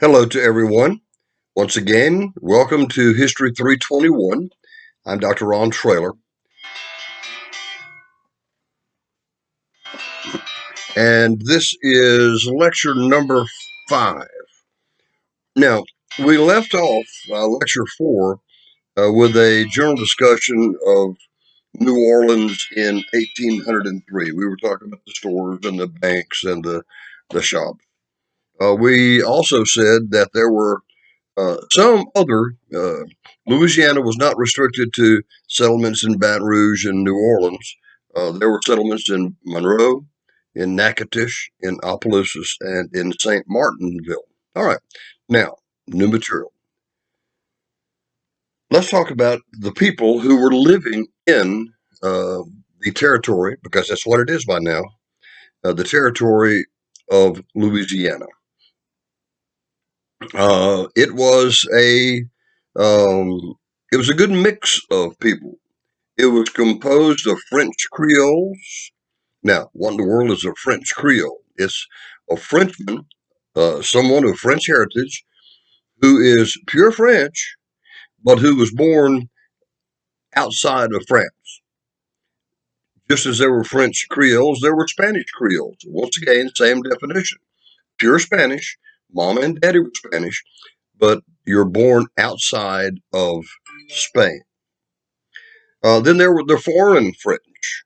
Hello to everyone. Once again, welcome to History 321. I'm Dr. Ron Traylor, and this is lecture number 5. Now, we left off lecture 4 with a general discussion of New Orleans in 1803. We were talking about the stores and the banks and the shops. We also said that there were some other, Louisiana was not restricted to settlements in Baton Rouge and New Orleans. There were settlements in Monroe, in Natchitoches, in Opelousas, and in St. Martinville. All right, now, new material. Let's talk about the people who were living in the territory, because that's what it is by now, the territory of Louisiana. It was um, it was a good mix of people. It was composed of French Creoles. Now, what in the world is a French Creole? It's a Frenchman, someone of French heritage, who is pure French, but who was born outside of France. Just as there were French Creoles, there were Spanish Creoles. Once again, same definition. Pure Spanish, mom and daddy were Spanish, but you're born outside of Spain. Then there were the foreign French.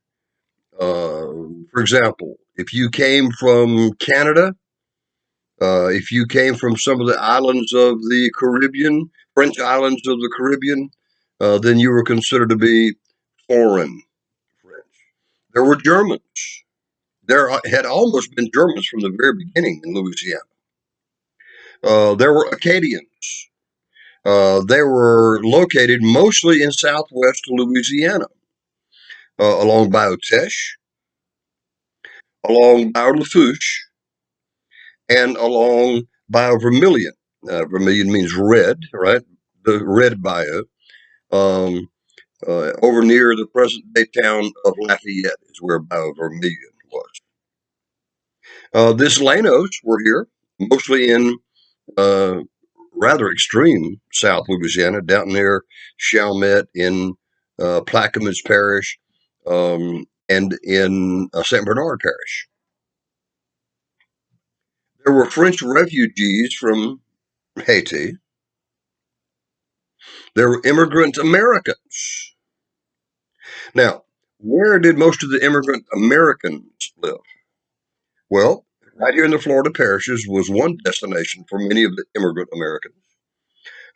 For example, if you came from Canada, if you came from some of the islands of the Caribbean, French islands of the Caribbean, then you were considered to be foreign French. There were Germans. There had almost been Germans from the very beginning in Louisiana. There were Acadians. They were located mostly in southwest Louisiana, along Bayou Teche, along Bayou Lafourche, and along Bayou Vermilion. Vermilion means red, right? The red bayou. Um, Over near the present day town of Lafayette is where Bayou Vermilion was. The Lanos were here, mostly in uh, rather extreme South Louisiana, down near Chalmette in Plaquemines Parish and in St. Bernard Parish. There were French refugees from Haiti. There were immigrant Americans. Now, where did most of the immigrant Americans live? Well, right here in the Florida parishes was one destination for many of the immigrant Americans.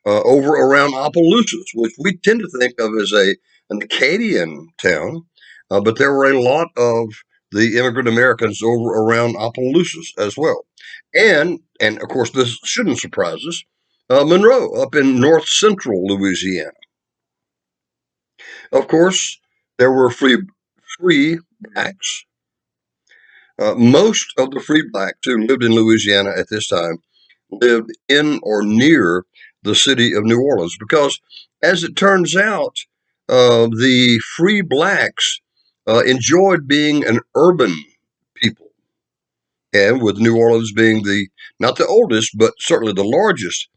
Over around Opelousas, which we tend to think of as an Acadian town, but there were a lot of the immigrant Americans over around Opelousas as well. And of course, this shouldn't surprise us, Monroe up in north central Louisiana. Of course, there were free blacks. Most of the free blacks who lived in Louisiana at this time lived in or near the city of New Orleans because, as it turns out, the free blacks enjoyed being an urban people. And with New Orleans being not the oldest, but certainly the largest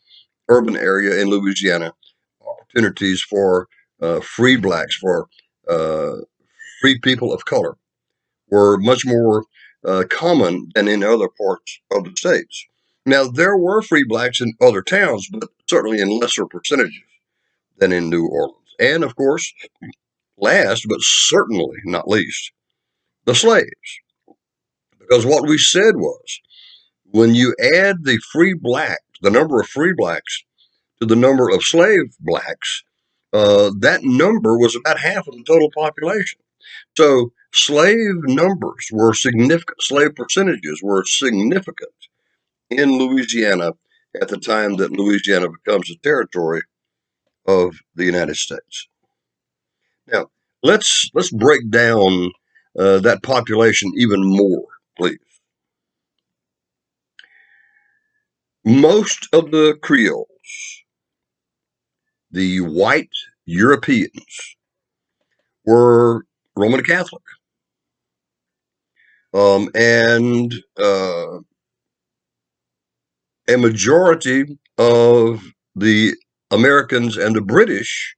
urban area in Louisiana, opportunities for free blacks, for uh, free people of color, were much more common than in other parts of the states. Now, there were free blacks in other towns, but certainly in lesser percentages than in New Orleans. And of course, last but certainly not least, the slaves. Because what we said was when you add the number of free blacks to the number of slave blacks, that number was about half of the total population. So slave numbers were significant, slave percentages were significant in Louisiana at the time that Louisiana becomes a territory of the United States. Now, let's break down that population even more, please. Most of the Creoles, the white Europeans, were Roman Catholic. And a majority of the Americans and the British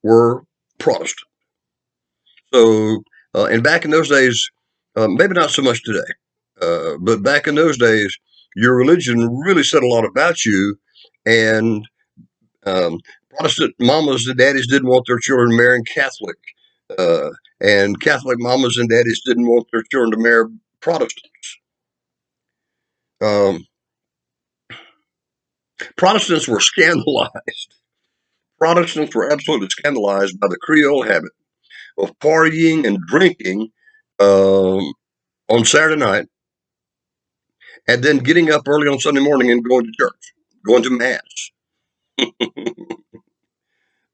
were Protestant. So, and back in those days, maybe not so much today, but back in those days, your religion really said a lot about you. And um, Protestant mamas and daddies didn't want their children marrying Catholic, uh, and Catholic mamas and daddies didn't want their children to marry Protestants. Um, Protestants were scandalized. Protestants were absolutely scandalized by the Creole habit of partying and drinking um, on Saturday night, and then getting up early on Sunday morning and going to church, going to mass.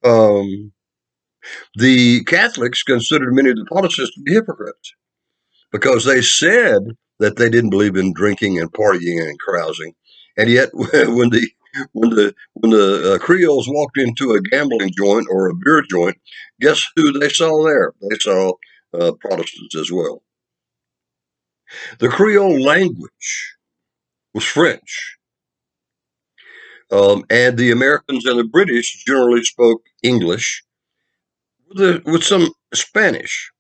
um, the Catholics considered many of the Protestants to be hypocrites because they said that they didn't believe in drinking and partying and carousing, and yet when the Creoles walked into a gambling joint or a beer joint, guess who they saw there? They saw Protestants as well. The Creole language was French, and the Americans and the British generally spoke English with some Spanish.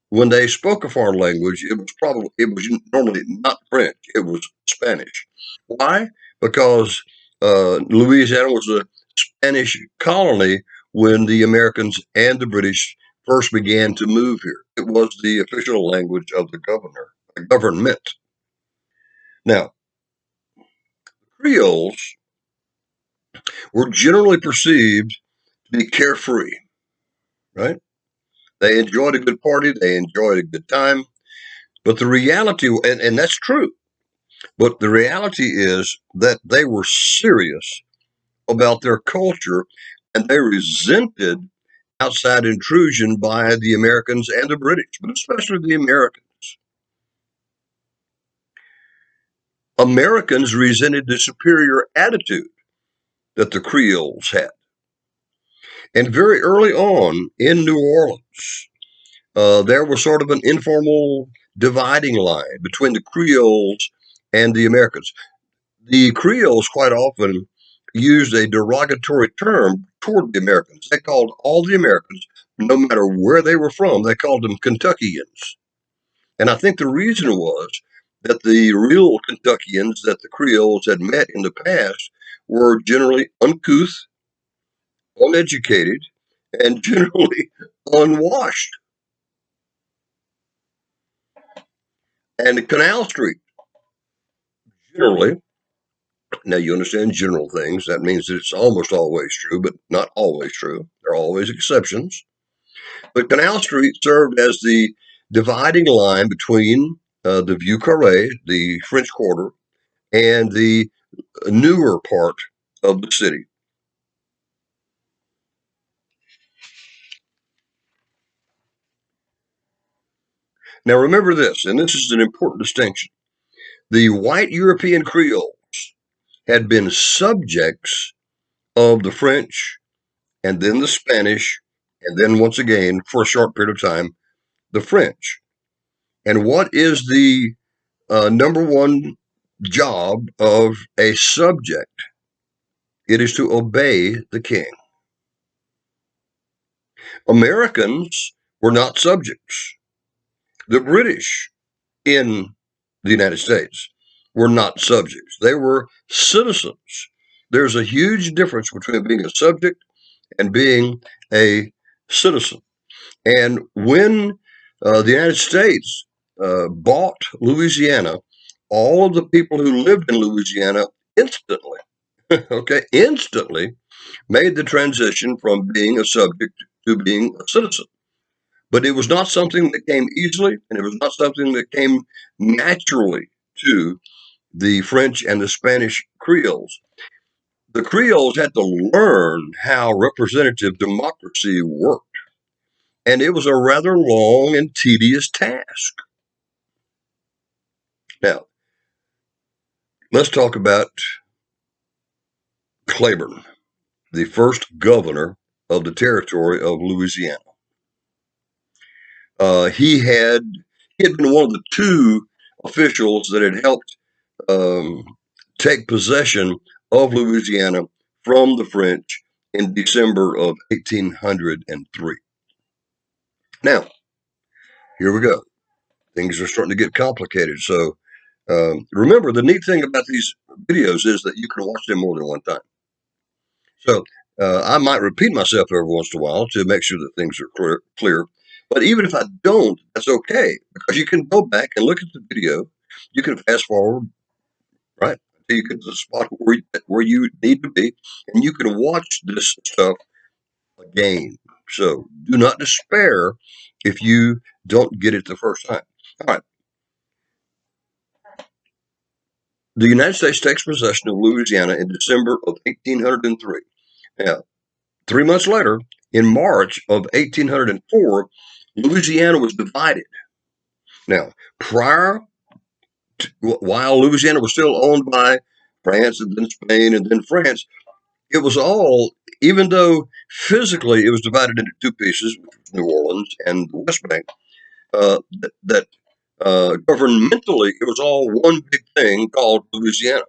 When they spoke a foreign language, it was normally not French; it was Spanish. Why? Because Louisiana was a Spanish colony when the Americans and the British first began to move here. It was the official language of the government. Now, Creoles were generally perceived to be carefree, right? They enjoyed a good party, they enjoyed a good time, but the reality, and that's true, but the reality is that they were serious about their culture and they resented outside intrusion by the Americans and the British, but especially the Americans. Americans resented the superior attitude that the Creoles had. And very early on in New Orleans, there was sort of an informal dividing line between the Creoles and the Americans. The Creoles quite often used a derogatory term toward the Americans. They called all the Americans, no matter where they were from, they called them Kentuckians. And I think the reason was that the real Kentuckians that the Creoles had met in the past were generally uncouth, uneducated, and generally unwashed. And Canal Street, generally, now you understand general things, that means that it's almost always true, but not always true. There are always exceptions. But Canal Street served as the dividing line between the Vieux Carré, the French Quarter, and the newer part of the city. Now remember this, and this is an important distinction. The white European Creoles had been subjects of the French and then the Spanish, and then once again, for a short period of time, the French. And what is the number one job of a subject? It is to obey the king. Americans were not subjects. The British in the United States were not subjects. They were citizens. There's a huge difference between being a subject and being a citizen. And when the United States bought Louisiana, all of the people who lived in Louisiana instantly, okay, instantly made the transition from being a subject to being a citizen. But it was not something that came easily, and it was not something that came naturally to the French and the Spanish Creoles. The Creoles had to learn how representative democracy worked, and it was a rather long and tedious task. Now, let's talk about Claiborne, the first governor of the territory of Louisiana. He had been one of the two officials that had helped um, take possession of Louisiana from the French in December of 1803. Now, here we go. Things are starting to get complicated. So remember, the neat thing about these videos is that you can watch them more than one time. So I might repeat myself every once in a while to make sure that things are clear. But even if I don't, that's okay, because you can go back and look at the video. You can fast forward, right, until you get to the spot where you need to be, and you can watch this stuff again. So do not despair if you don't get it the first time. All right. The United States takes possession of Louisiana in December of 1803. Now, 3 months later, in March of 1804, Louisiana was divided. Now, while Louisiana was still owned by France and then Spain and then France, it was all, even though physically it was divided into two pieces, which was New Orleans and the West Bank, that governmentally it was all one big thing called Louisiana.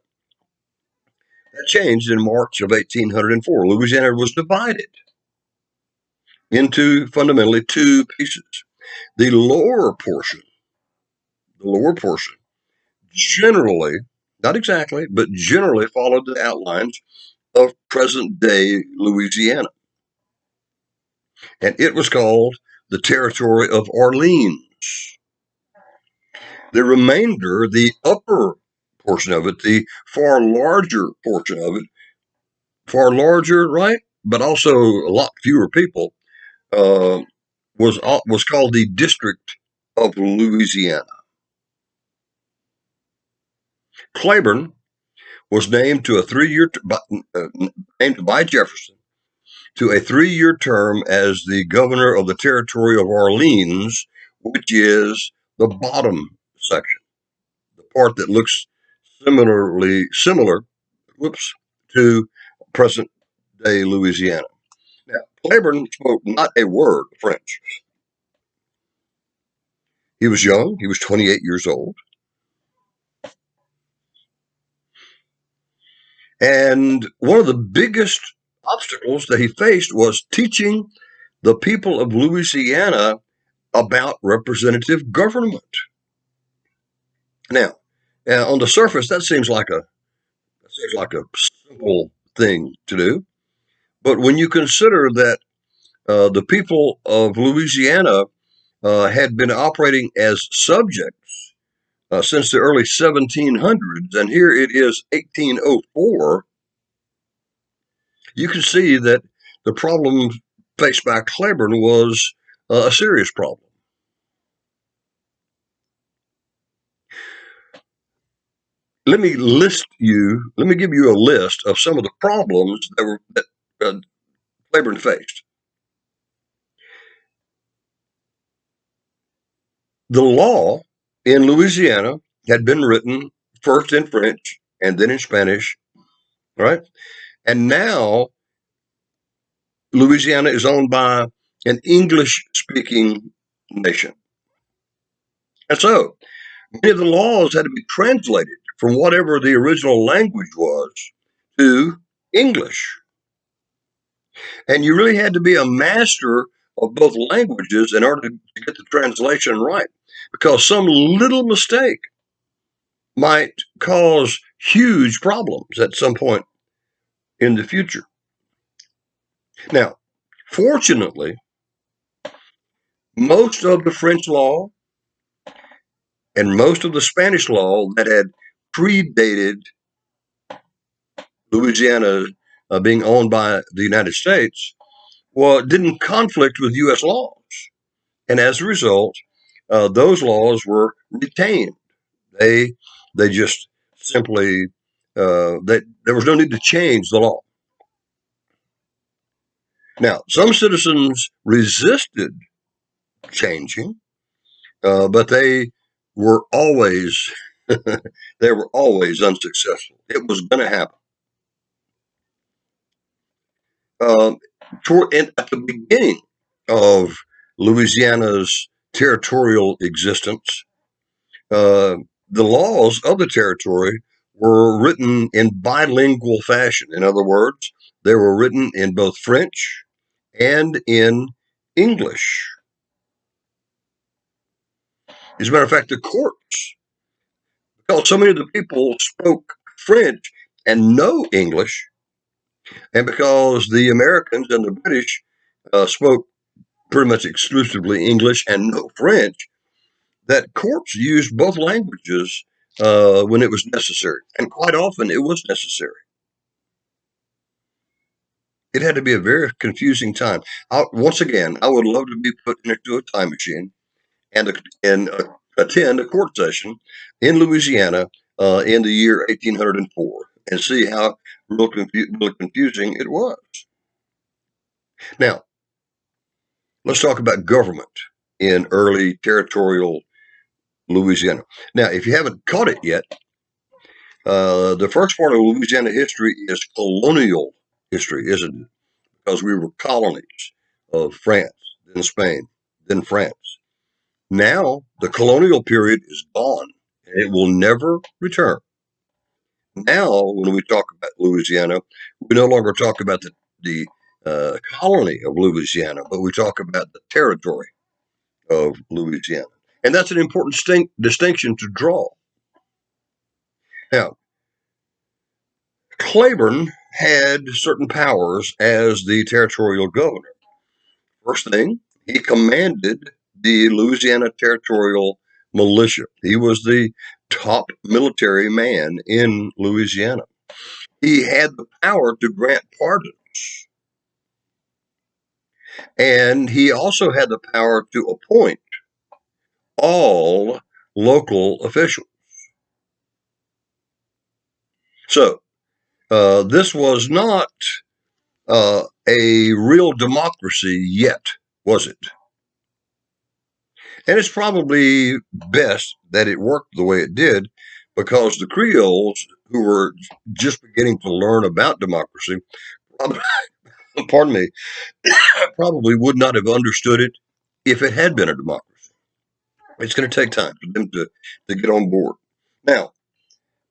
That changed in March of 1804. Louisiana was divided into fundamentally two pieces. The lower portion generally, not exactly, but generally followed the outlines of present day Louisiana. And it was called the territory of Orleans. The remainder, the upper portion of it, the far larger portion of it, far larger, right? But also a lot fewer people, uh, was called the District of Louisiana. Claiborne was named to a 3-year named by Jefferson to a 3-year term as the governor of the territory of Orleans, which is the bottom section, the part that looks similar, to present day Louisiana. Now, Claiborne spoke not a word of French. He was young. He was 28 years old. And one of the biggest obstacles that he faced was teaching the people of Louisiana about representative government. Now, on the surface, that seems like a simple thing to do, but when you consider that the people of Louisiana had been operating as subjects since the early 1700s, and here it is 1804, you can see that the problem faced by Claiborne was a serious problem. Let me give you a list of some of the problems that Claiborne faced. The law in Louisiana had been written first in French and then in Spanish, right? And now Louisiana is owned by an English-speaking nation. And so many of the laws had to be translated from whatever the original language was to English. And you really had to be a master of both languages in order to get the translation right, because some little mistake might cause huge problems at some point in the future. Now, fortunately, most of the French law and most of the Spanish law that had predated Louisiana being owned by the United States, well, it didn't conflict with U.S. laws. And as a result, those laws were retained. They just simply, there was no need to change the law. Now, some citizens resisted changing, but they were always they were always unsuccessful. It was going to happen. At the beginning of Louisiana's territorial existence, the laws of the territory were written in bilingual fashion. In other words, they were written in both French and in English. As a matter of fact, the courts, because so many of the people spoke French and no English, and because the Americans and the British spoke pretty much exclusively English and no French, that courts used both languages when it was necessary. And quite often it was necessary. It had to be a very confusing time. Once again, I would love to be put into a time machine and attend a court session in Louisiana in the year 1804 and see how real confusing it was. Now, let's talk about government in early territorial Louisiana. Now, if you haven't caught it yet, the first part of Louisiana history is colonial history, isn't it? Because we were colonies of France, then Spain, then France. Now, the colonial period is gone and it will never return. Now, when we talk about Louisiana, we no longer talk about the colony of Louisiana, but we talk about the territory of Louisiana. And that's an important distinction to draw. Now, Claiborne had certain powers as the territorial governor. First thing, he commanded the Louisiana Territorial Militia. He was the top military man in Louisiana. He had the power to grant pardons, and he also had the power to appoint all local officials. So, this was not a real democracy yet, was it? And it's probably best that it worked the way it did because the Creoles, who were just beginning to learn about democracy, pardon me, probably would not have understood it if it had been a democracy. It's going to take time for them to get on board. Now,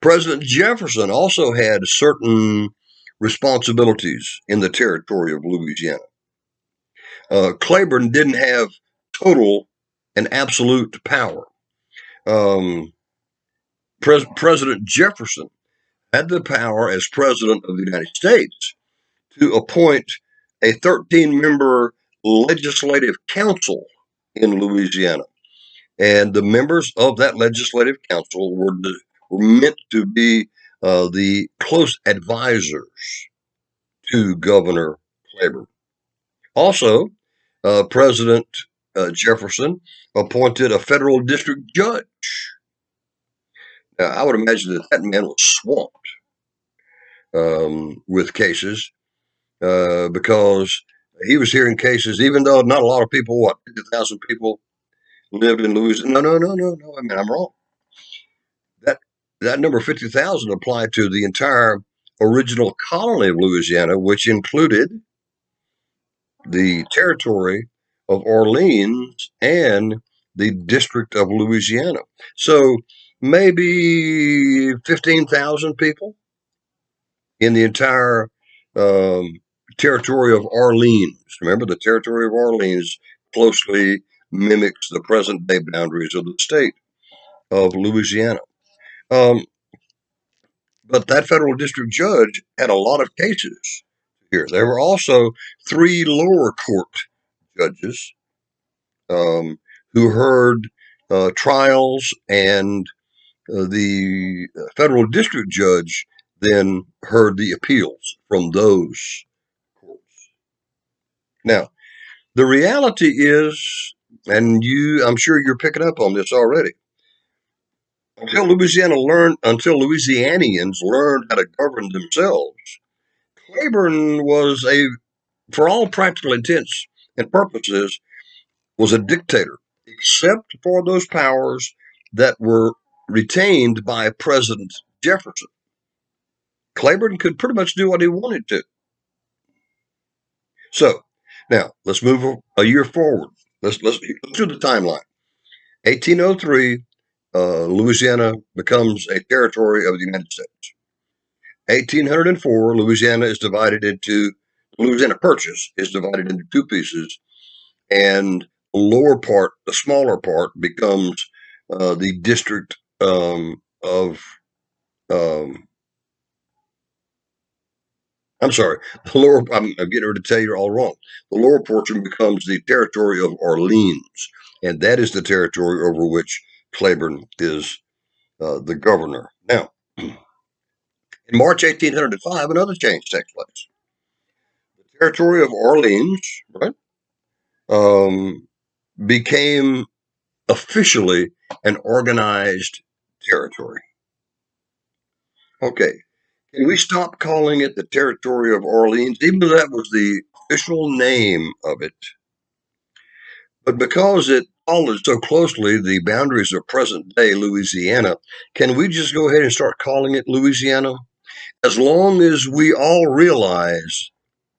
President Jefferson also had certain responsibilities in the territory of Louisiana. Claiborne didn't have total and absolute power. Um, President Jefferson had the power as president of the United States to appoint a 13-member legislative council in Louisiana. And the members of that legislative council were meant to be the close advisors to Governor Claiborne. Also, President Jefferson appointed a federal district judge. Now, I would imagine that man was swamped with cases because he was hearing cases, even though not a lot of people, 50,000 people lived in Louisiana. No. I mean, I'm wrong. That number 50,000 applied to the entire original colony of Louisiana, which included the territory of Orleans and the District of Louisiana. So maybe 15,000 people in the entire territory of Orleans. Remember, the territory of Orleans closely mimics the present day boundaries of the state of Louisiana. Um, but that federal district judge had a lot of cases here. There were also 3 lower court judges who heard trials, and the federal district judge then heard the appeals from those courts. Now, the reality is, and I'm sure you're picking up on this already, until Louisianians learned how to govern themselves, Claiborne was for all practical intents and purposes, was a dictator, except for those powers that were retained by President Jefferson. Claiborne could pretty much do what he wanted to. So, now let's move a year forward. Let's do the timeline. 1803, Louisiana becomes a territory of the United States. 1804, Louisiana Purchase is divided into two pieces, and the lower part, the smaller part, becomes the district of. Um, I'm sorry, the lower. I'm getting ready to tell you all wrong. The lower portion becomes the territory of Orleans, and that is the territory over which Claiborne is the governor. Now, in March 1805, another change takes place. The territory of Orleans, right, um, became officially an organized territory. Okay, can we stop calling it the territory of Orleans, even though that was the official name of it? But because it followed so closely the boundaries of present day Louisiana, can we just go ahead and start calling it Louisiana? As long as we all realize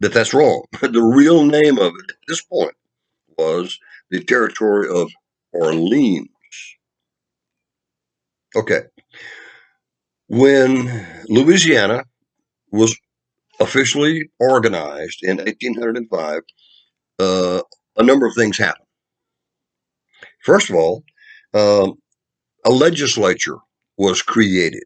that that's wrong. The real name of it at this point was the territory of Orleans. Okay. When Louisiana was officially organized in 1805, uh, a number of things happened. First of all, um, a legislature was created.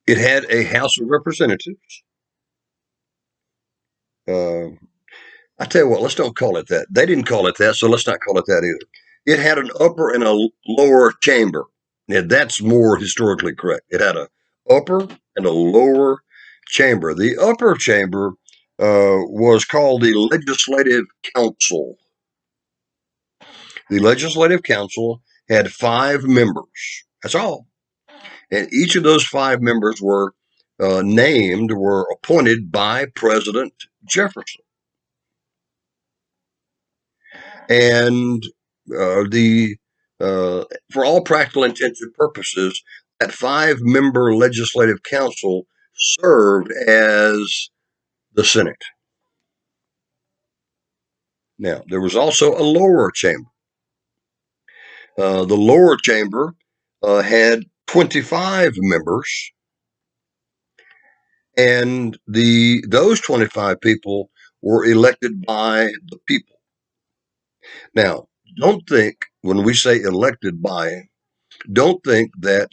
It had a House of Representatives. Uh, I tell you what, let's don't call it that. They didn't call it that, so let's not call it that either. It had an upper and a lower chamber. And that's more historically correct. It had a upper and a lower chamber. The upper chamber was called the Legislative Council. The Legislative Council had 5 members. That's all. And each of those 5 members were appointed by President Jefferson. And the for all practical intents and purposes, that 5-member legislative council served as the Senate. Now, there was also a lower chamber. The lower chamber had 25 members, and those 25 people were elected by the people. Now, don't think when we say elected by, don't think that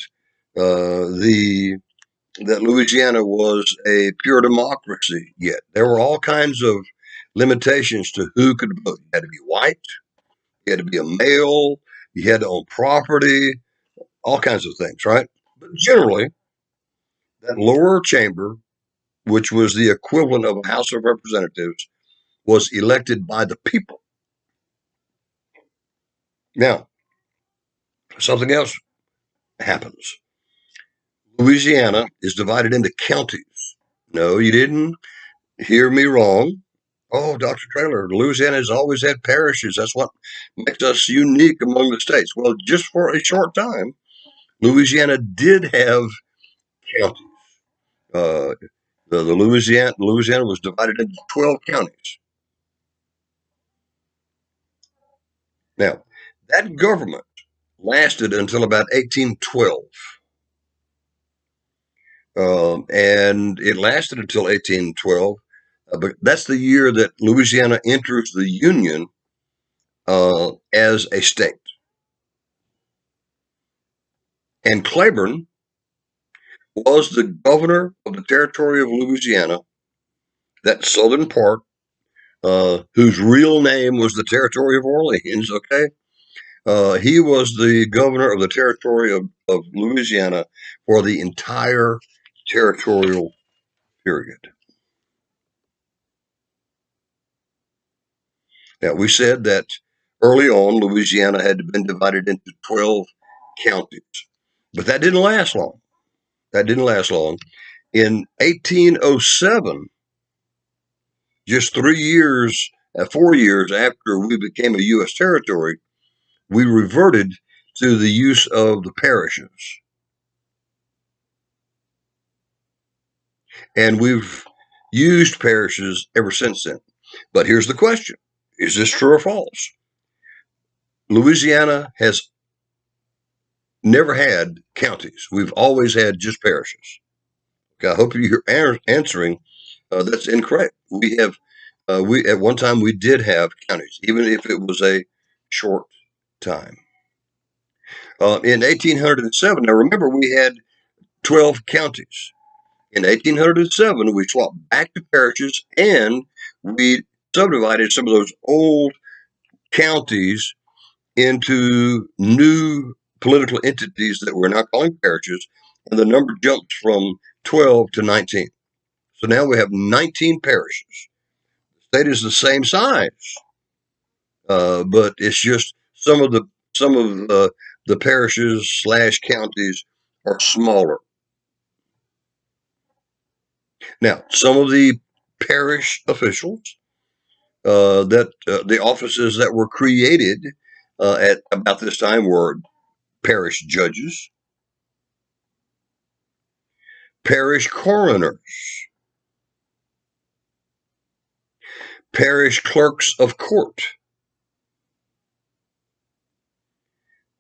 the that Louisiana was a pure democracy yet. There were all kinds of limitations to who could vote. You had to be white, you had to be a male, you had to own property, all kinds of things, right? But generally, that lower chamber, which was the equivalent of a House of Representatives, was elected by the people. Now, something else happens. Louisiana is divided into counties. No, you didn't hear me wrong. Oh, Dr. Traylor, Louisiana has always had parishes. That's what makes us unique among the states. Well, just for a short time, Louisiana did have counties. Uh, the Louisiana was divided into 12 counties. Now, that government lasted until about 1812. And it lasted until 1812. But that's the year that Louisiana enters the Union as a state. And Claiborne was the governor of the territory of Louisiana, that southern part, whose real name was the territory of Orleans. Okay. He was the governor of the territory of Louisiana for the entire territorial period. Now, we said that early on, Louisiana had been divided into 12 counties, but that didn't last long. That didn't last long. In 1807, just 3 years, 4 years after we became a U.S. territory, we reverted to the use of the parishes. And we've used parishes ever since then. But here's the question. Is this true or false? Louisiana has never had counties. We've always had just parishes. Okay, I hope you're answering. That's incorrect. We at one time we did have counties, even if it was a short time. In 1807, now remember we had 12 counties. In 1807, we swapped back to parishes and we subdivided some of those old counties into new political entities that we're now calling parishes, and the number jumps from 12 to 19. So now we have 19 parishes. The state is the same size, but it's just some of the parishes slash counties are smaller. Now, some of the parish officials that the offices that were created at about this time were parish judges, parish coroners, parish clerks of court,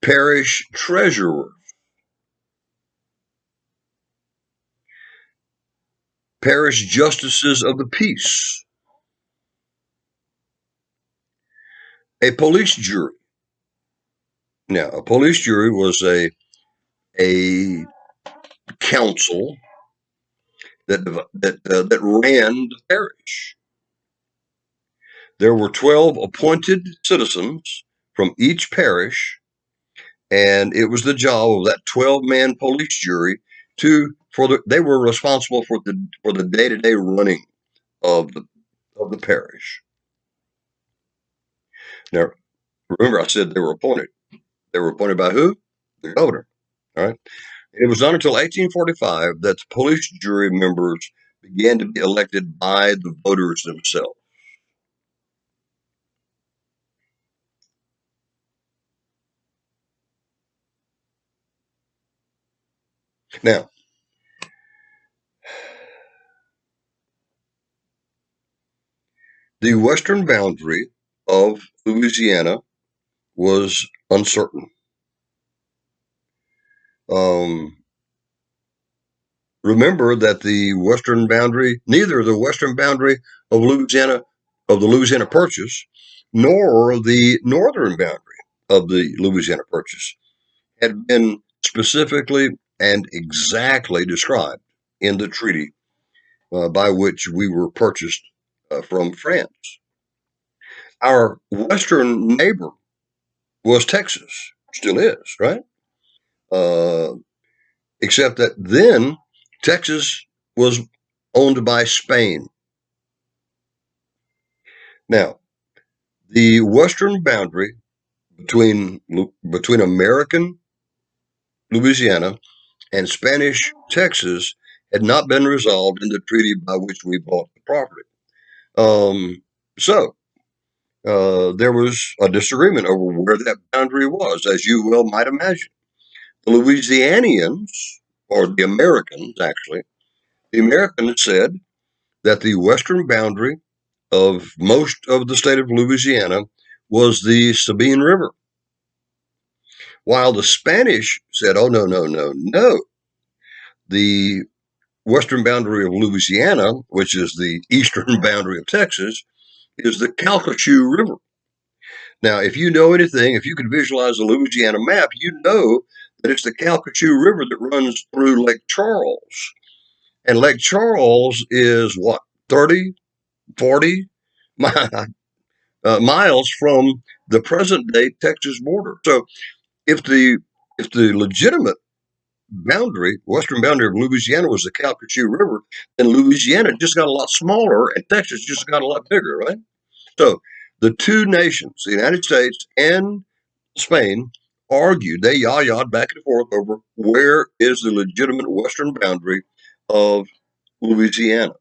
parish treasurer, parish justices of the peace, a police jury. Now, a police jury was a council that ran the parish. There were 12 appointed citizens from each parish, and it was the job of that 12-man police jury they were responsible for the day-to-day running of the parish. Now, remember, I said they were appointed. They were appointed by who? The governor. All right. And it was not until 1845 that the police jury members began to be elected by the voters themselves. Now, the western boundary of Louisiana was uncertain. Um, Remember that neither the western boundary of Louisiana, of the Louisiana Purchase, nor the northern boundary of the Louisiana Purchase had been specifically and exactly described in the treaty by which we were purchased from France. Our western neighbor was Texas, still is, right? Uh, Except that then Texas was owned by Spain. Now, the western boundary between American Louisiana and Spanish Texas had not been resolved in the treaty by which we bought the property. So there was a disagreement over where that boundary was, as you well might imagine. The Louisianians, or the Americans actually, the Americans said that the western boundary of most of the state of Louisiana was the Sabine River, while the Spanish said, oh, no, no, no, no. The western boundary of Louisiana, which is the eastern boundary of Texas, is the Calcasieu River. Now, if you know anything, if you can visualize the Louisiana map, you know that it's the Calcasieu River that runs through Lake Charles. And Lake Charles is what, 30, 40 miles from the present day Texas border. So if the legitimate boundary, western boundary of Louisiana was the Calcasieu River, then Louisiana just got a lot smaller and Texas just got a lot bigger, right? So the two nations, the United States and Spain, argued, they yah-yahed back and forth over where is the legitimate western boundary of Louisiana.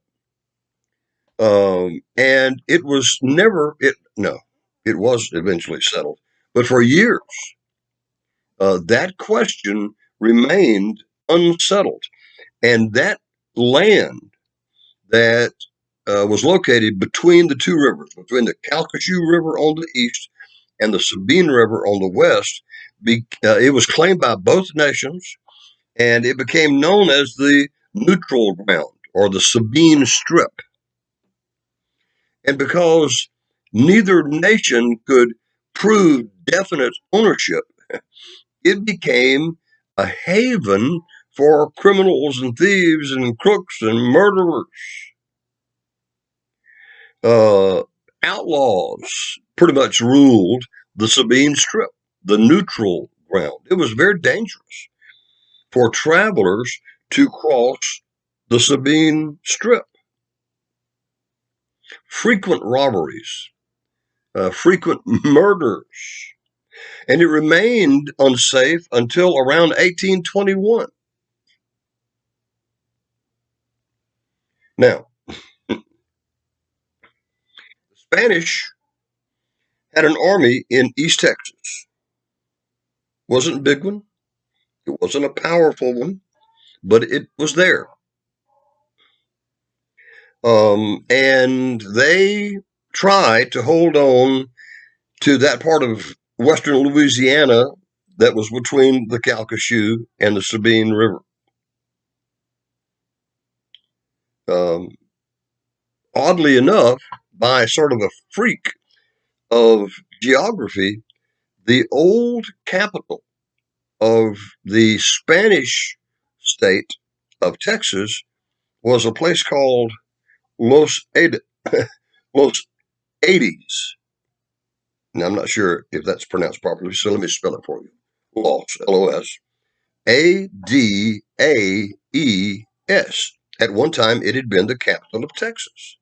And it was never, it was eventually settled. But for years, that question remained unsettled. And that land that was located between the two rivers, between the Calcasieu River on the east and the Sabine River on the west. It was claimed by both nations, and it became known as the neutral ground or the Sabine Strip. And because neither nation could prove definite ownership, it became a haven for criminals and thieves and crooks and murderers. Outlaws pretty much ruled the Sabine Strip, the neutral ground. It was very dangerous for travelers to cross the Sabine Strip. Frequent robberies, frequent murders, and it remained unsafe until around 1821. Now, the Spanish had an army in East Texas. Wasn't a big one, it wasn't a powerful one, but it was there. And they tried to hold on to that part of western Louisiana that was between the Calcasieu and the Sabine River. Um, Oddly enough, by sort of a freak of geography, the old capital of the Spanish state of Texas was a place called Los Los Ades. Now, I'm not sure if that's pronounced properly, so let me spell it for you. Los, Los, Adaes. At one time, it had been the capital of Texas.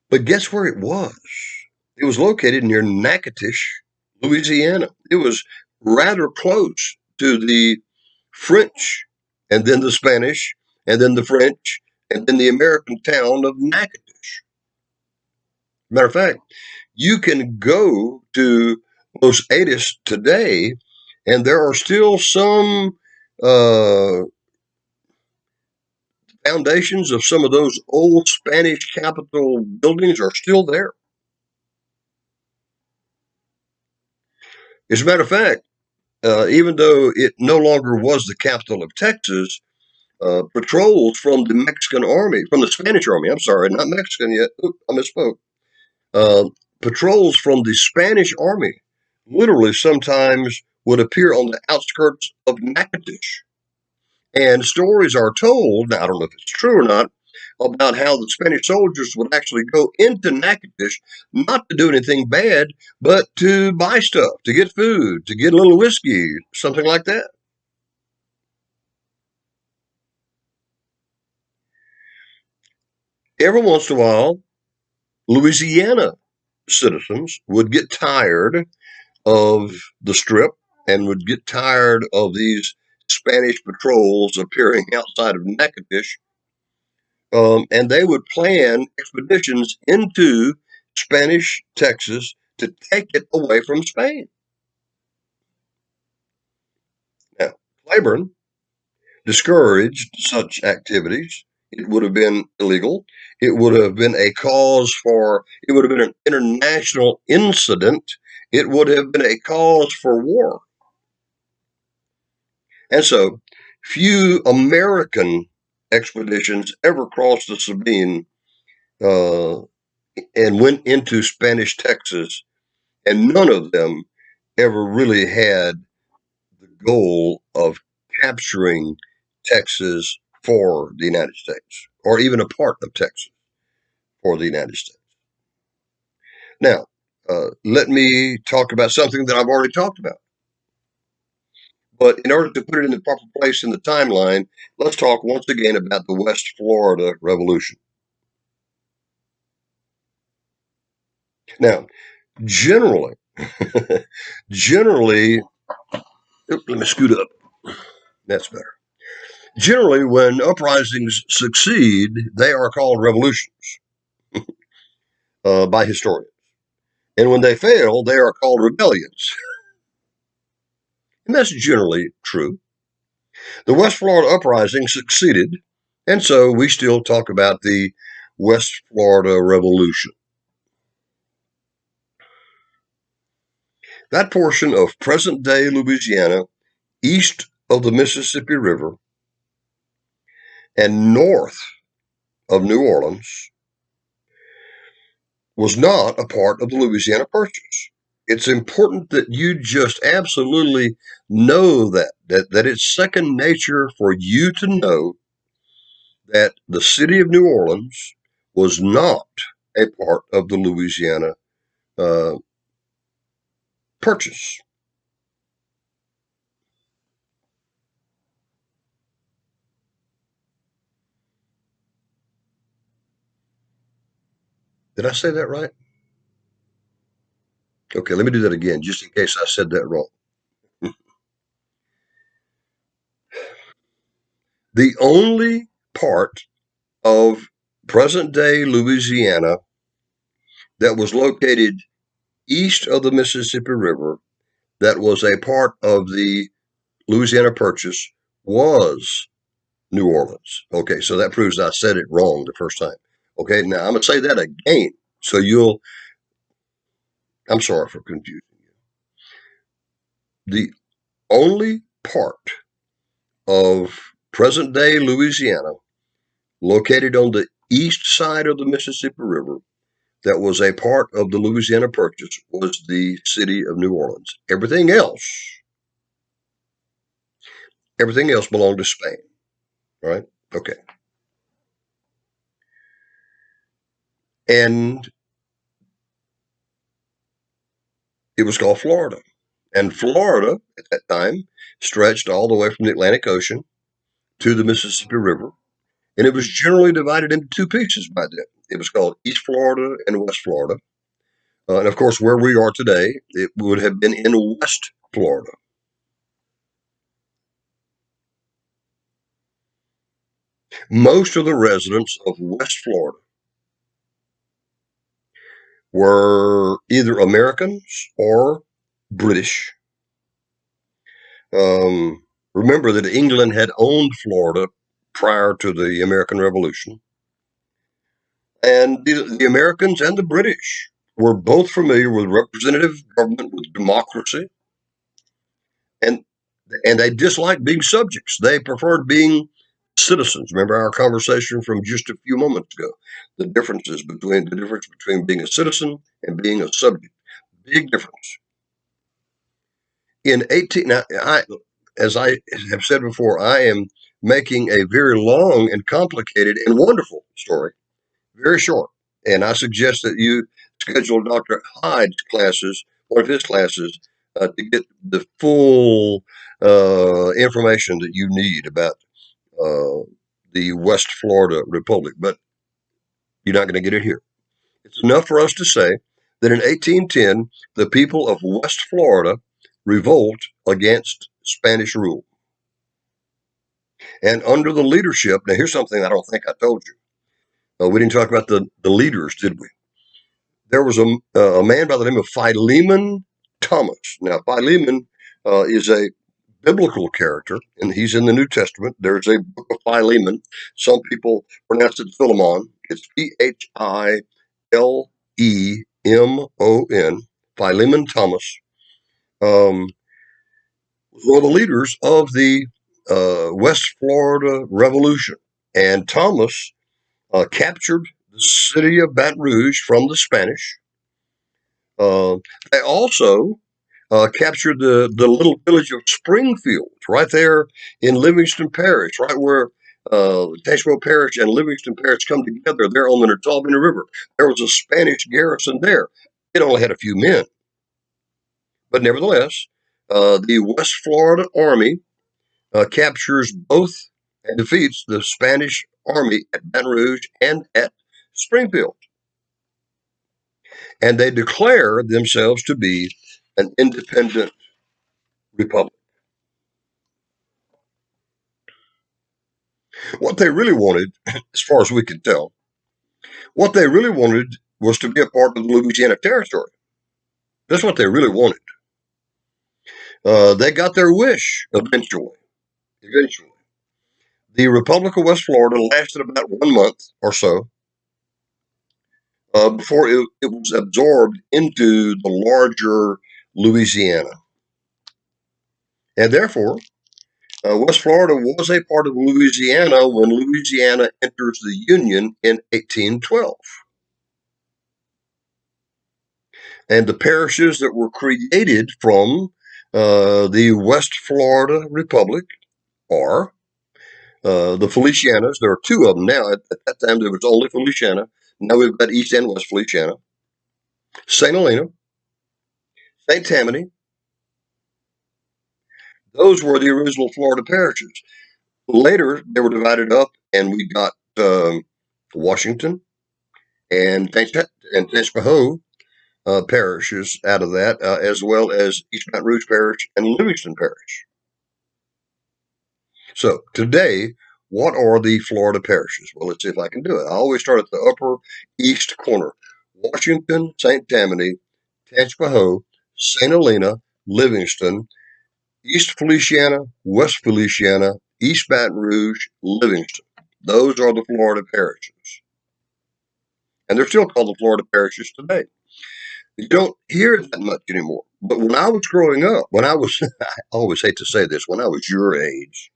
But guess where it was? It was located near Natchitoches, Louisiana. It was rather close to the French, and then the Spanish, and then the French, and then the American town of Natchitoches. Matter of fact, you can go to Los Ades today, and there are still some uh, foundations of some of those old Spanish capital buildings are still there. As a matter of fact, even though it no longer was the capital of Texas, patrols from the Mexican army, from the Spanish army, I'm sorry, not Mexican yet, I misspoke. Uh, Patrols from the Spanish army literally sometimes would appear on the outskirts of Natchitoches. And stories are told, now I don't know if it's true or not, about how the Spanish soldiers would actually go into Natchitoches not to do anything bad, but to buy stuff, to get food, to get a little whiskey, something like that. Every once in a while, Louisiana citizens would get tired of the strip and would get tired of these Spanish patrols appearing outside of Natchitoches, and they would plan expeditions into Spanish Texas to take it away from Spain. Now, Claiborne discouraged such activities. It would have been illegal. It would have been a cause for, it would have been an international incident. It would have been a cause for war. And so, few American expeditions ever crossed the Sabine uh, and went into Spanish Texas, and none of them ever really had the goal of capturing Texas for the United States, or even a part of Texas for the United States. Now, let me talk about something that I've already talked about. But in order to put it in the proper place in the timeline, let's talk once again about the West Florida Revolution. Now, generally, generally, let me scoot up. That's better. Generally, when uprisings succeed, they are called revolutions by historians. And when they fail, they are called rebellions. And that's generally true. The West Florida uprising succeeded And so we still talk about the West Florida Revolution. That portion of present day Louisiana, east of the Mississippi River and north of New Orleans, was not a part of the Louisiana Purchase. It's important that you just absolutely know that it's second nature for you to know that the city of New Orleans was not a part of the Louisiana uh, Purchase. Did I say that right? Okay, let me do that again, just in case I said that wrong. The only part of present day Louisiana that was located east of the Mississippi River that was a part of the Louisiana Purchase was New Orleans. Okay, so that proves I said it wrong the first time. Okay, now I'm going to say that again. So I'm sorry for confusing you. The only part of present day Louisiana located on the east side of the Mississippi River that was a part of the Louisiana Purchase was the city of New Orleans. Everything else belonged to Spain. Right? Okay. And it was called Florida. And Florida at that time stretched all the way from the Atlantic Ocean to the Mississippi River. And it was generally divided into two pieces by then. It was called East Florida and West Florida. And of course, where we are today, it would have been in West Florida. Most of the residents of West Florida were either Americans or British. Remember that England had owned Florida prior to the American Revolution. And the Americans and the British were both familiar with representative government, with democracy, and and they disliked being subjects. They preferred being citizens. Remember our conversation from just a few moments ago. The difference between being a citizen and being a subject. Big difference. In 18, now, as I have said before, I am making a very long and complicated and wonderful story very short. And I suggest that you schedule Dr. Hyde's classes, one of his classes, to get the full information that you need about uh, the West Florida Republic. But you're not going to get it here. It's enough for us to say that in 1810, the people of West Florida revolt against Spanish rule. And under the leadership, now here's something I don't think I told you. We didn't talk about the leaders, did we? There was a man by the name of Philemon Thomas. Now, Philemon is a biblical character, and he's in the New Testament. There's a book of Philemon. Some people pronounce it Philemon. It's Phillemon. Philemon Thomas was one of the leaders of the West Florida Revolution. And Thomas captured the city of Baton Rouge from the Spanish. They also captured the little village of Springfield, right there in Livingston Parish, right where Tazewell Parish and Livingston Parish come together there on the Natalbina River. There was a Spanish garrison there. It only had a few men, but nevertheless, the West Florida Army captures both and defeats the Spanish army at Baton Rouge and at Springfield. And they declare themselves to be an independent republic. What they really wanted, as far as we could tell, what they really wanted was to be a part of the Louisiana Territory. That's what they really wanted. They got their wish eventually. Eventually. The Republic of West Florida lasted about 1 month or so before it was absorbed into the larger Louisiana. And therefore, West Florida was a part of Louisiana when Louisiana enters the Union in 1812. And the parishes that were created from the West Florida Republic are the Felicianas. There are two of them now. At that time, there was only Feliciana. Now we've got East and West Feliciana. St. Helena, St. Tammany. Those were the original Florida parishes. Later, they were divided up, and we got Washington and Tangipahoa parishes out of that, as well as East Baton Rouge Parish and Livingston Parish. So today, what are the Florida parishes? Well, let's see if I can do it. I always start at the upper east corner. Washington, St. Tammany, Tangipahoa, St. Helena, Livingston, East Feliciana, West Feliciana, East Baton Rouge, Livingston. Those are the Florida parishes. And they're still called the Florida parishes today. You don't hear it that much anymore. But when I was growing up, I always hate to say this, when I was your age,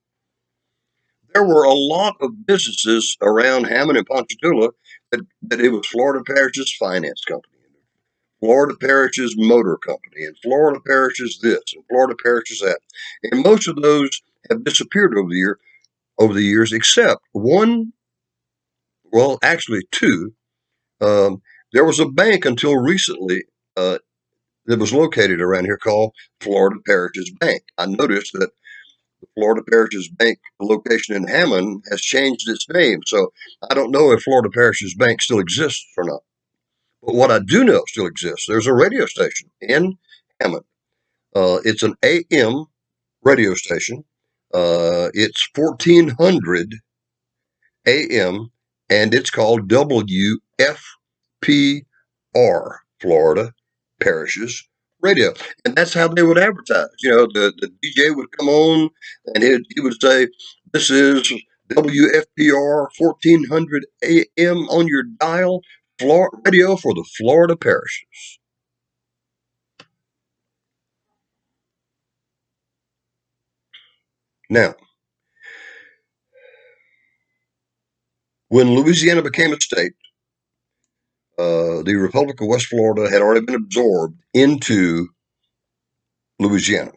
there were a lot of businesses around Hammond and Ponchatoula that it was Florida Parish's finance company, Florida Parish's motor company, and Florida Parish's this, and Florida Parish's that. And most of those have disappeared over the years, except one, well, actually two. Um, there was a bank until recently that was located around here called Florida Parish's Bank. I noticed that the Florida Parish's Bank location in Hammond has changed its name, so I don't know if Florida Parish's Bank still exists or not. But what I do know still exists, there's a radio station in Hammond. It's an AM radio station. It's 1400 AM, and it's called WFPR, Florida Parishes Radio. And that's how they would advertise. The DJ would come on and he would say, "This is WFPR 1400 AM on your dial, radio for the Florida parishes." Now, when Louisiana became a state, the Republic of West Florida had already been absorbed into Louisiana.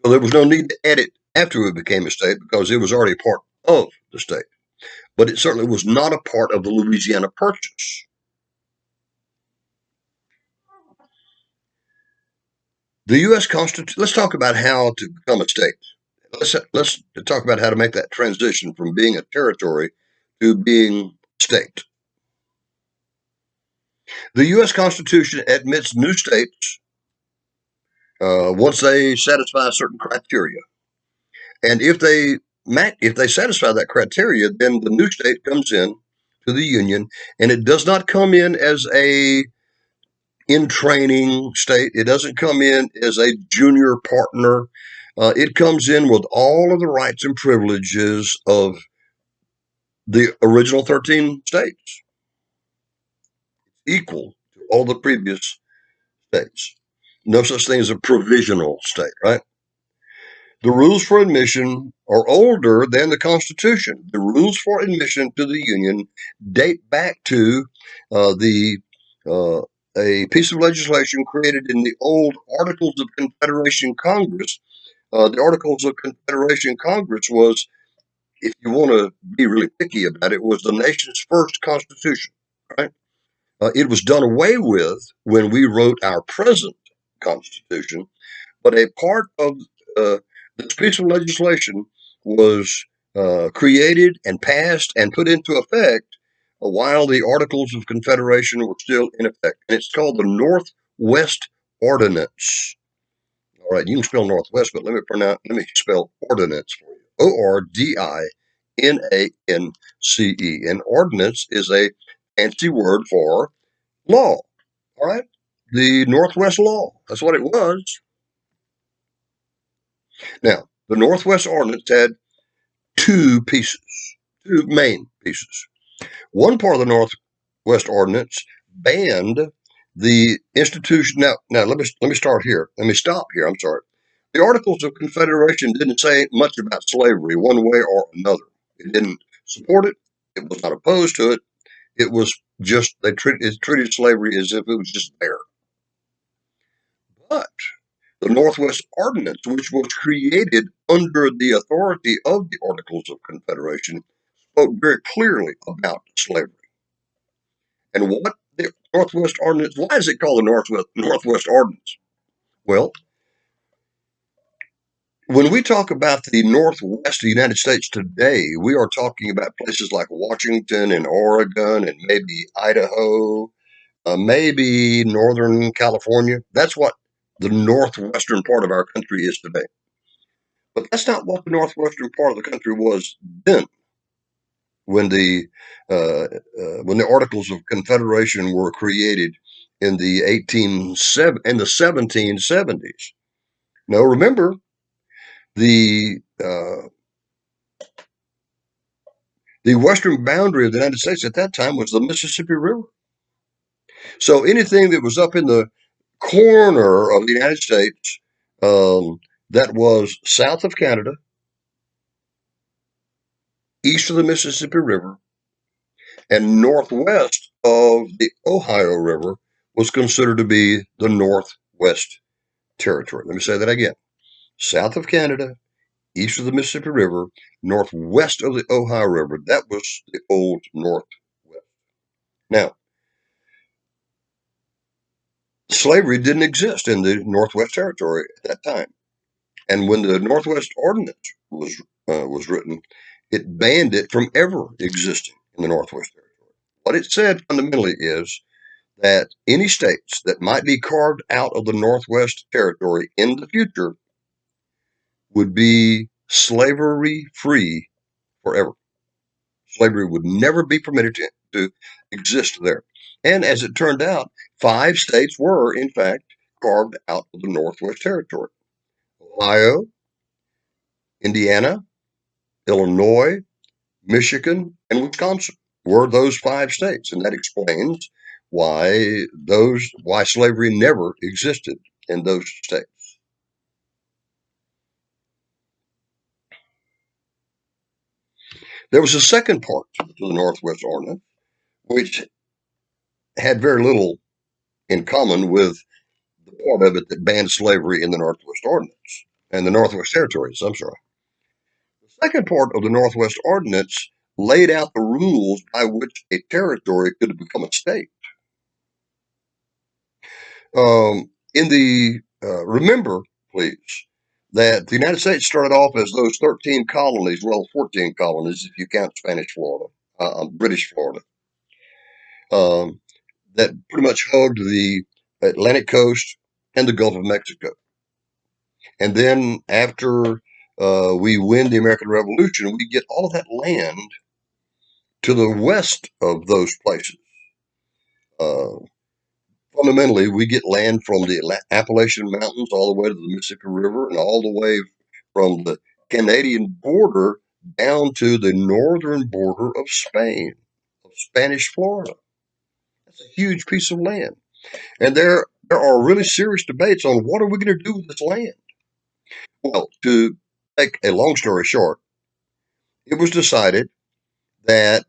So there was no need to add it after it became a state because it was already part of the state. But it certainly was not a part of the Louisiana Purchase. The U.S. Constitution, let's talk about how to become a state. Let's talk about how to make that transition from being a territory to being state. The U.S. Constitution admits new states once they satisfy certain criteria. And if they satisfy that criteria, then the new state comes in to the Union, and it does not come in as in training state. It doesn't come in as a junior partner. It comes in with all of the rights and privileges of the original 13 states, equal to all the previous states. No such thing as a provisional state, right? The rules for admission are older than the Constitution. The rules for admission to the Union date back to the a piece of legislation created in the old Articles of Confederation Congress. The Articles of Confederation Congress was, if you want to be really picky about it, was the nation's first constitution. Right? It was done away with when we wrote our present Constitution, but a part of this piece of legislation was created and passed and put into effect while the Articles of Confederation were still in effect. And it's called the Northwest Ordinance. All right, you can spell Northwest, but let me spell ordinance for you. Ordinance. And ordinance is a fancy word for law. All right, the Northwest Law. That's what it was. Now, the Northwest Ordinance had two pieces, two main pieces. One part of the Northwest Ordinance banned the institution. Now let me start here. Let me stop here. I'm sorry. The Articles of Confederation didn't say much about slavery one way or another. It didn't support it. It was not opposed to it. It was just it treated slavery as if it was just there. But the Northwest Ordinance, which was created under the authority of the Articles of Confederation, spoke very clearly about slavery. And what the Northwest Ordinance, why is it called the Northwest Ordinance? Well, when we talk about the Northwest of the United States today, we are talking about places like Washington and Oregon and maybe Idaho, maybe Northern California. That's what the northwestern part of our country is today. But that's not what the northwestern part of the country was then. When the Articles of Confederation were created in the 1770s. Now remember the western boundary of the United States at that time was the Mississippi River. So anything that was up in the corner of the United States that was south of Canada, east of the Mississippi River, and northwest of the Ohio River was considered to be the Northwest Territory. Let me say that again. South of Canada, east of the Mississippi River, northwest of the Ohio River. That was the old Northwest. Now, slavery didn't exist in the Northwest Territory at that time. And when the Northwest Ordinance was written, it banned it from ever existing in the Northwest Territory. What it said fundamentally is that any states that might be carved out of the Northwest Territory in the future would be slavery free forever. Slavery would never be permitted to exist there. And as it turned out, 5 states were, in fact, carved out of the Northwest Territory: Ohio, Indiana, Illinois, Michigan, and Wisconsin were those 5 states. And that explains why slavery never existed in those states. There was a second part to the Northwest Ordinance, which had very little in common with the part of it that banned slavery in the Northwest Ordinance and the Northwest Territories. I'm sorry. The second part of the Northwest Ordinance laid out the rules by which a territory could become a state. Remember, please, that the United States started off as those 13 colonies, well, 14 colonies if you count Spanish Florida, British Florida, that pretty much hugged the Atlantic coast and the Gulf of Mexico. And then after we win the American Revolution, we get all of that land to the west of those places. Uh, Fundamentally, we get land from the Appalachian Mountains all the way to the Mississippi River and all the way from the Canadian border down to the northern border of Spain, of Spanish Florida. That's a huge piece of land. And there are really serious debates on what are we going to do with this land. Well, to make a long story short, it was decided that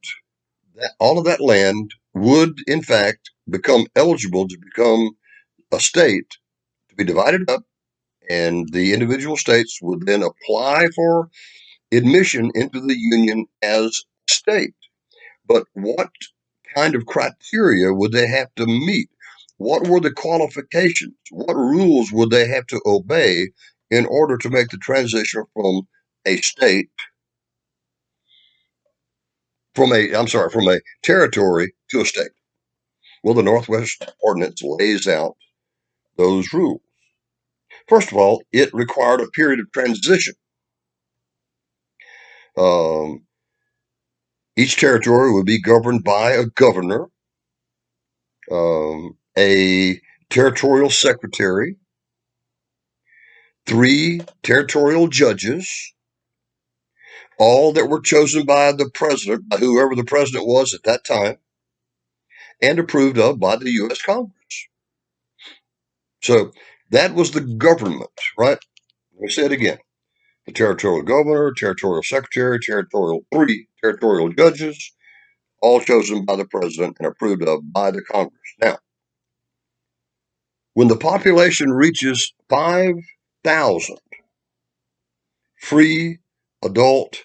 all of that land would, in fact, become eligible to become a state, to be divided up, and the individual states would then apply for admission into the Union as a state. But what kind of criteria would they have to meet? What were the qualifications? What rules would they have to obey in order to make the transition from a state, from a territory to a state? Well, the Northwest Ordinance lays out those rules. First of all, it required a period of transition. Um, each territory would be governed by a governor, a territorial secretary, 3 territorial judges, all that were chosen by the president, by whoever the president was at that time, and approved of by the U.S. Congress. So that was the government, right? Let me say it again. The territorial governor, territorial secretary, three territorial judges, all chosen by the president and approved of by the Congress. Now, when the population reaches 5,000 free adult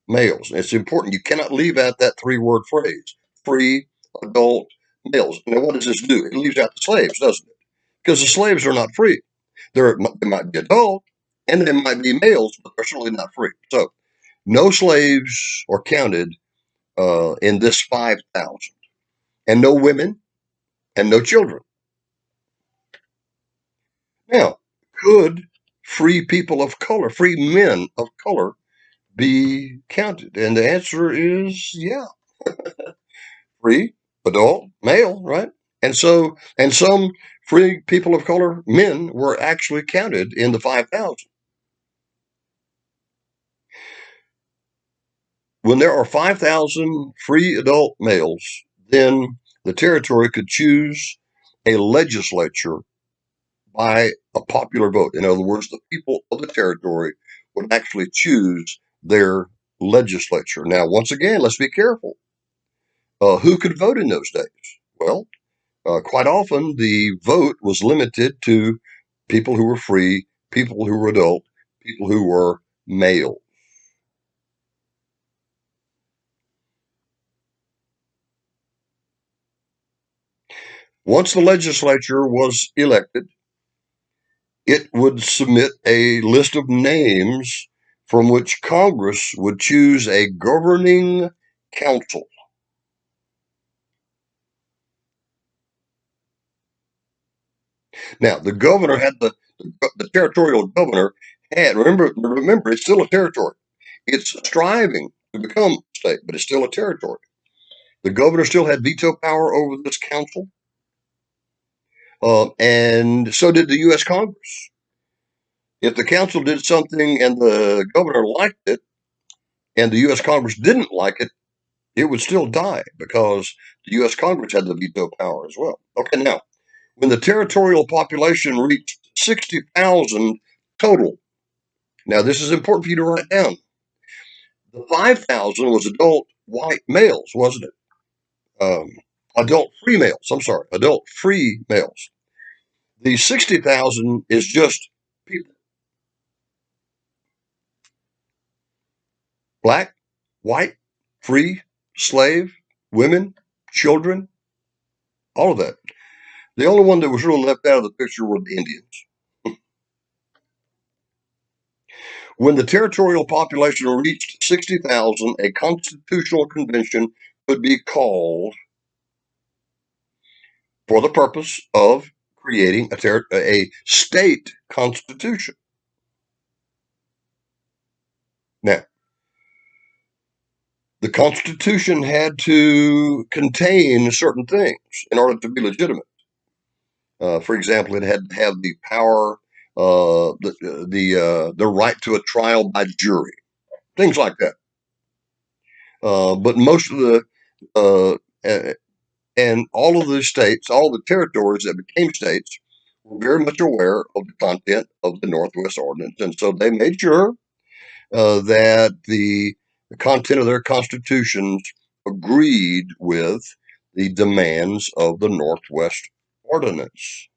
males, it's important. You cannot leave out that three-word phrase, free adult males. Now, what does this do? It leaves out the slaves, doesn't it? Because the slaves are not free. They might be adult, and they might be males, but they're certainly not free. So, no slaves are counted in this 5,000, and no women, and no children. Now, could free people of color, free men of color, be counted? And the answer is yeah. Free, adult, male, right? And some free people of color, men, were actually counted in the 5,000. When there are 5,000 free adult males, then the territory could choose a legislature by a popular vote. In other words, the people of the territory would actually choose their legislature. Now, once again, let's be careful. Who could vote in those days? Well, quite often the vote was limited to people who were free, people who were adult, people who were male. Once the legislature was elected, it would submit a list of names from which Congress would choose a governing council. Now, the governor had the territorial governor had, remember, it's still a territory. It's striving to become a state, but it's still a territory. The governor still had veto power over this council, and so did the U.S. Congress. If the council did something and the governor liked it, and the U.S. Congress didn't like it, it would still die because the U.S. Congress had the veto power as well. Okay, now, when the territorial population reached 60,000 total, now this is important for you to write down. The 5,000 was adult white males, wasn't it? Adult free males. I'm sorry, adult free males. The 60,000 is just people, black, white, free, slave, women, children, all of that. The only one that was really left out of the picture were the Indians. When the territorial population reached 60,000, a constitutional convention could be called for the purpose of creating a state constitution. Now, the Constitution had to contain certain things in order to be legitimate. For example, it had to have the power, the right to a trial by jury, things like that. But most of the and all of the states, all the territories that became states, were very much aware of the content of the Northwest Ordinance, and so they made sure that the content of their constitutions agreed with the demands of the Northwest Ordinance.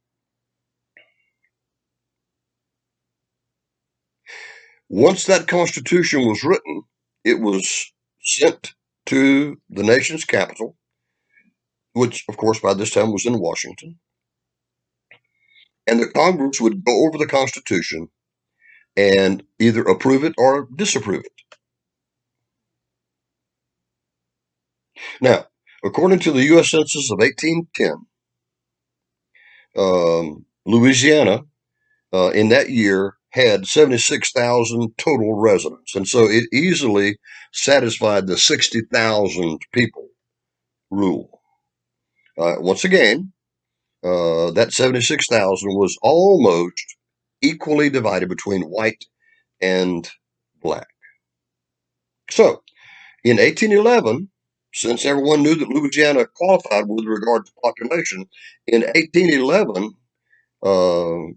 Once that Constitution was written, it was sent to the nation's capital, which, of course, by this time was in Washington, and the Congress would go over the Constitution and either approve it or disapprove it. Now, according to the U.S. Census of 1810, Louisiana in that year had 76,000 total residents. And so it easily satisfied the 60,000 people rule. Once again, that 76,000 was almost equally divided between white and black. So, in 1811, since everyone knew that Louisiana qualified with regard to population, in 1811, uh,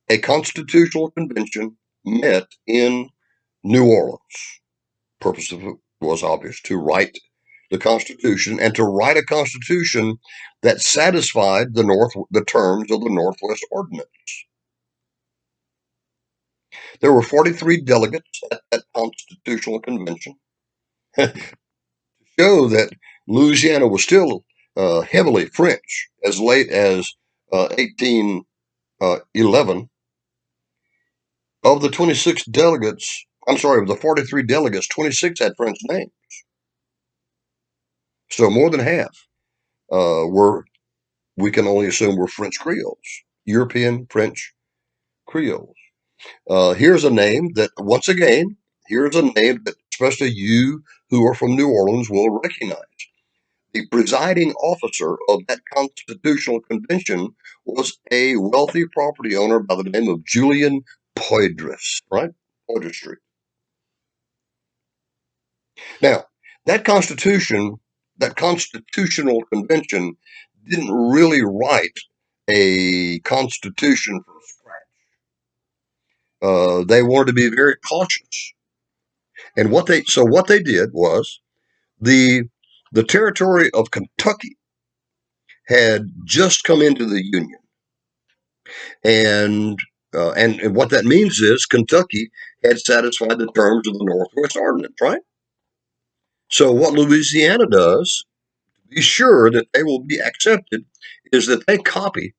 a constitutional convention met in New Orleans. Purpose of it was obvious, to write the Constitution and to write a Constitution that satisfied the terms of the Northwest Ordinance. There were 43 delegates at that Constitutional Convention. Show that Louisiana was still heavily French as late as 1811. Of the 26 delegates, I'm sorry, of the 43 delegates, 26 had French names. So more than half were, we can only assume, were French Creoles, European French Creoles. Here's a name that, once again, here's a name that especially you who are from New Orleans will recognize. The presiding officer of that constitutional convention was a wealthy property owner by the name of Julian Poydras, right? Poydras. Now, that constitution, that constitutional convention didn't really write a constitution from scratch. They wanted to be very cautious. And what they did was the the territory of Kentucky had just come into the Union. And what that means is Kentucky had satisfied the terms of the Northwest Ordinance, right? So what Louisiana does, to be sure that they will be accepted, is that they copy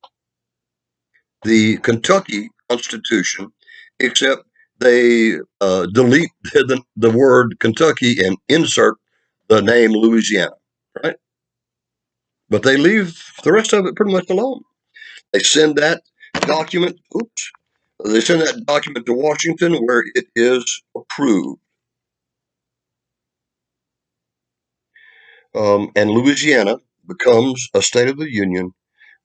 the Kentucky Constitution, except they delete the word Kentucky and insert the name Louisiana, right? But they leave the rest of it pretty much alone. They send that document, they send that document to Washington where it is approved. And Louisiana becomes a state of the Union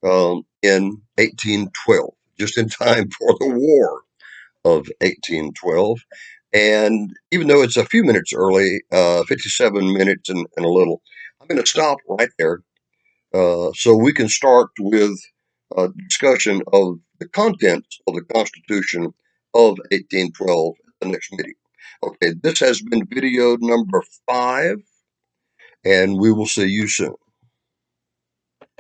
in 1812, just in time for the War of 1812. And even though it's a few minutes early, 57 minutes and a little, I'm going to stop right there so we can start with a discussion of the contents of the Constitution of 1812 at the next meeting. Okay, this has been video number 5, and we will see you soon.